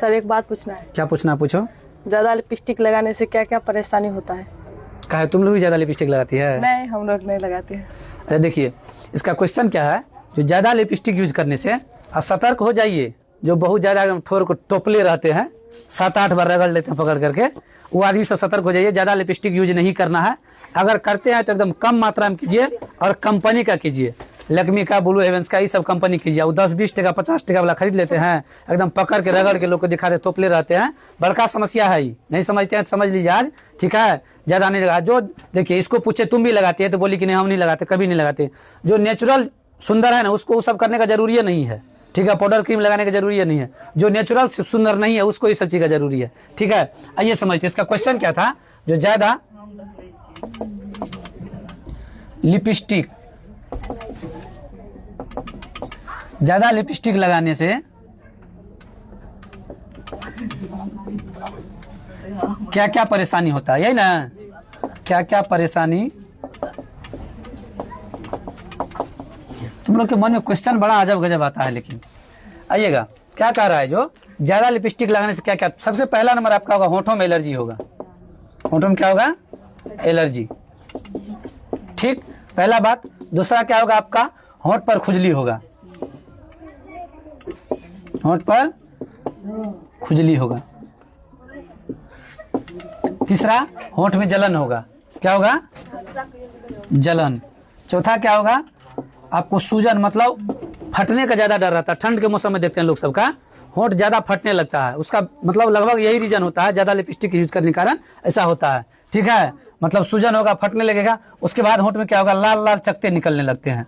Sir एक बात पूछना है। क्या पूछना, पूछो। ज्यादा लिपस्टिक लगाने से क्या क्या परेशानी होता है? क्या है, तुम लोग भी ज्यादा लिपस्टिक लगाती है? नहीं, हम लोग नहीं लगाते हैं। अरे देखिए, इसका क्वेश्चन क्या है, जो ज्यादा लिपस्टिक यूज करने से सतर्क हो जाइए। जो बहुत ज्यादा ठोर को टोपले रहते हैं, 7-8 बार रगड़ लेते हैं पकड़ करके, वो आदमी से सतर्क हो जाइए। ज्यादा लिपस्टिक यूज नहीं करना है। अगर करते हैं तो एकदम कम मात्रा में कीजिए और कंपनी का कीजिए। लक्ष्मी का, ब्लू हेवेंस का, ये सब कंपनी कीजिए। वो 10-20 टका 50 टका वाला खरीद लेते हैं, एकदम पकड़ के रगड़ के लोग को दिखाते, तोपले रहते हैं। बड़का समस्या है ही, नहीं समझते हैं तो समझ लीजिए आज, ठीक है। ज्यादा नहीं लगा। जो देखिए, इसको पूछे तुम भी लगाती है तो बोली कि नहीं हम नहीं लगाते, कभी नहीं लगाते। जो नेचुरल सुंदर है ना, उसको सब करने का जरूरी नहीं है, ठीक है। पाउडर क्रीम लगाने का जरूरी नहीं है। जो नेचुरल सुंदर नहीं है उसको ये सब चीज का जरूरी है, ठीक है। आइए समझते। इसका क्वेश्चन क्या था, जो ज्यादा लिपस्टिक लगाने से क्या क्या परेशानी होता है, यही ना, क्या क्या परेशानी। तुम लोग के मन में क्वेश्चन बड़ा अजब गजब आता है, लेकिन आइएगा क्या कह रहा है। जो ज्यादा लिपस्टिक लगाने से क्या क्या, सबसे पहला नंबर आपका होगा होठों में एलर्जी होगा। होठों में क्या होगा? एलर्जी, ठीक, पहला बात। दूसरा क्या होगा आपका, होठ पर खुजली होगा। होठ पर खुजली होगा। तीसरा, होठ में जलन होगा। क्या होगा? जलन। चौथा क्या होगा, आपको सूजन, मतलब फटने का ज्यादा डर रहता है। ठंड के मौसम में देखते हैं लोग सबका होठ ज्यादा फटने लगता है। उसका मतलब लगभग यही रीजन होता है, ज्यादा लिपस्टिक यूज करने के कारण ऐसा होता है, ठीक है। मतलब सूजन होगा, फटने लगेगा। उसके बाद होठ में क्या होगा, लाल लाल चकते निकलने लगते हैं।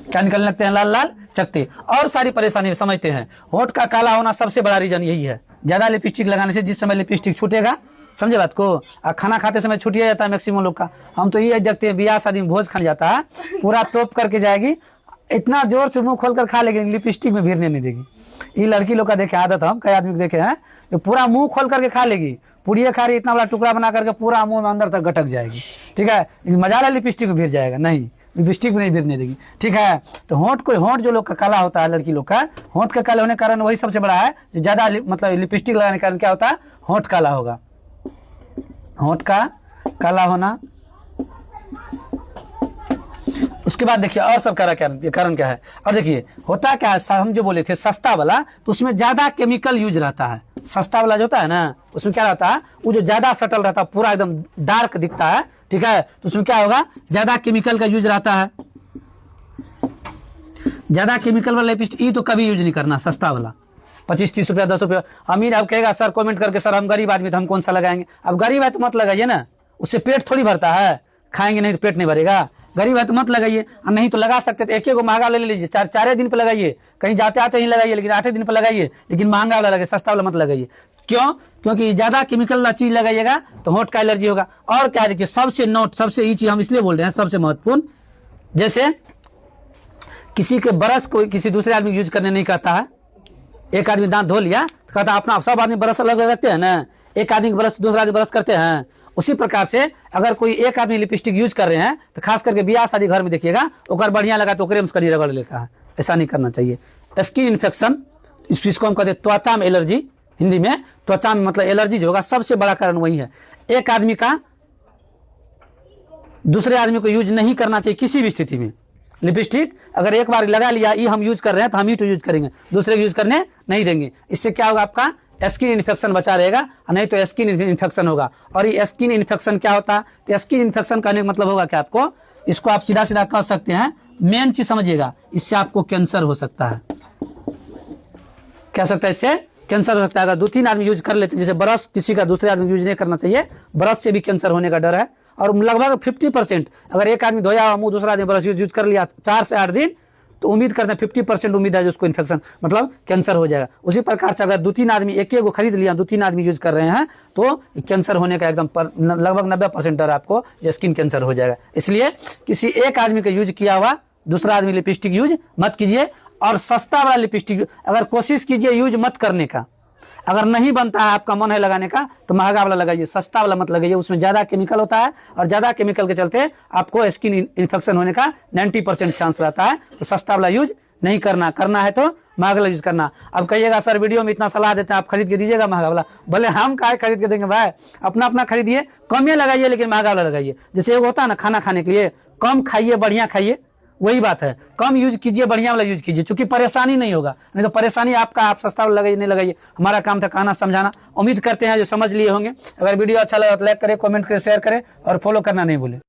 क्या निकलने लगते हैं? लाल लाल चकते। और सारी परेशानी समझते हैं। होठ का काला होना सबसे बड़ा रीजन यही है। ज्यादा लिपस्टिक लगाने से जिस समय लिपस्टिक छूटेगा, समझे बात को, खाना खाते समय छूट जाता है मैक्सिमम लोग का। हम तो ये देखते हैं, ब्याह शादी में भोज खाने जाता है, पूरा तोप करके जाएगी, इतना जोर से मुंह खोल कर खा लेगी, लिपस्टिक में भीरने नहीं देगी। ये लड़की लोग का देखे आदत, हम कई आदमी को देखे हैं, जो पूरा मुंह खोल करके खा लेगी। पूरी खा रही, इतना बड़ा टुकड़ा बना करके पूरा मुंह में अंदर तक गटक जाएगी, ठीक है। लेकिन मजा आ लिपस्टिक में भीर जाएगा, नहीं, लिपस्टिक में नहीं भीरने देगी, ठीक है। तो होठ जो लोग का काला होता है, लड़की लोग का होठ का काला होने के कारण वही सबसे बड़ा है। जो ज्यादा मतलब लिपस्टिक लगाने के कारण क्या होता है, होठ काला होगा। होठ का काला होना। उसके बाद देखिए और सब कारण क्या है। और देखिए होता क्या है, हम जो बोले थे सस्ता वाला, तो उसमें ज्यादा केमिकल यूज रहता है। सस्ता वाला जो होता है ना, उसमें क्या रहता है, वो जो ज्यादा सटल रहता है, पूरा एकदम डार्क दिखता है, ठीक है। तो उसमें क्या होगा, ज्यादा केमिकल का यूज रहता है। ज्यादा केमिकल वाला लिपस्टिक तो कभी यूज नहीं करना। सस्ता वाला 25-30 रुपया 10 रुपया। अमीर अब कहेगा सर कमेंट करके, सर हम गरीब आदमी तो हम कौन सा लगाएंगे। अब गरीब है तो मत लगाइए ना, उससे पेट थोड़ी भरता है। खाएंगे नहीं तो पेट नहीं भरेगा। गरीब है तो मत लगाइए, नहीं तो लगा सकते तो एक एक महंगा ले लीजिए, 4 दिन पे लगाइए, कहीं जाते आते ही लगाइए, लेकिन 8 दिन पे लगाइए, लेकिन महंगा वाला लगाइए, सस्ता वाला मत लगाइए। क्यों? क्योंकि ज्यादा केमिकल वाला चीज लगाइएगा तो होठ का एलर्जी होगा। और क्या देखिए, सबसे ये चीज हम इसलिए बोल रहे हैं सबसे महत्वपूर्ण, जैसे किसी के ब्रश को किसी दूसरे आदमी यूज करने नहीं कहता है। एक आदमी दांत धो लिया तो कहता अपना, सब आदमी ब्रश अलग रखते हैं ना, एक आदमी ब्रश दूसरा आदमी ब्रश करते हैं। उसी प्रकार से अगर कोई एक आदमी लिपस्टिक यूज कर रहे हैं तो खास करके ब्याह शादी घर में देखिएगा, ओकर बढ़िया लगा तो ओकरे में करी रगड़ लेता है। ऐसा नहीं करना चाहिए। स्किन इन्फेक्शन, इस चीज को हम कहते हैं त्वचा में एलर्जी। हिंदी में त्वचा में मतलब एलर्जी जो होगा, सबसे बड़ा कारण वही है। एक आदमी का दूसरे आदमी को यूज नहीं करना चाहिए किसी भी स्थिति में। लिपस्टिक अगर एक बार लगा लिया, ये हम यूज कर रहे हैं तो हम ही तो यूज करेंगे, दूसरे को यूज करने नहीं देंगे। इससे क्या होगा, आपका स्किन इन्फेक्शन बचा रहेगा, नहीं तो स्किन इन्फेक्शन होगा। और ये स्किन इन्फेक्शन क्या होता है, तो स्किन इन्फेक्शन कहने का मतलब होगा कि आपको, इसको आप सीधा सीधा कह सकते हैं, मेन चीज समझिएगा, इससे आपको कैंसर हो सकता है। क्या सकता है? इससे कैंसर हो सकता है। अगर 2-3 आदमी यूज कर लेते हैं, जैसे ब्रश किसी का दूसरे आदमी यूज नहीं करना चाहिए, ब्रश से भी कैंसर होने का डर है। और लगभग 50%, अगर एक आदमी धोया हुआ मुंह दूसरा आदमी ब्रश यूज कर लिया 4 से 8 दिन, तो उम्मीद करते हैं 50% उम्मीद है उसको इन्फेक्शन मतलब कैंसर हो जाएगा। उसी प्रकार से अगर 2-3 आदमी एक को खरीद लिया, 2-3 आदमी यूज कर रहे हैं, तो कैंसर होने का एकदम लगभग 90% डर आपको, स्किन कैंसर हो जाएगा। इसलिए किसी एक आदमी का यूज किया हुआ दूसरा आदमी लिपस्टिक यूज मत कीजिए। और सस्ता वाला लिपस्टिक अगर कोशिश कीजिए यूज मत करने का। अगर नहीं बनता है, आपका मन है लगाने का, तो महंगा वाला लगाइए, सस्ता वाला मत लगाइए। उसमें ज्यादा केमिकल होता है और ज्यादा केमिकल के चलते आपको स्किन इन्फेक्शन होने का 90% चांस रहता है। तो सस्ता वाला यूज नहीं करना है तो महंगा वाला यूज करना। अब कहिएगा सर वीडियो में इतना सलाह देते हैं आप खरीद के दीजिएगा महंगा वाला, भले हम काहे खरीद के देंगे भाई, अपना अपना खरीदिए, कम ही लगाइए लेकिन महंगा वाला लगाइए। जैसे एक होता है ना खाना खाने के लिए, कम खाइए बढ़िया खाइए, वही बात है, कम यूज कीजिए बढ़िया वाला यूज कीजिए, क्योंकि परेशानी नहीं होगा, नहीं तो परेशानी आपका, आप सस्ता वाला लगाइए नहीं लगाइए, हमारा काम था कहना समझाना। उम्मीद करते हैं जो समझ लिए होंगे। अगर वीडियो अच्छा लगा तो लाइक करें, कमेंट करें, शेयर करें और फॉलो करना नहीं भूलें।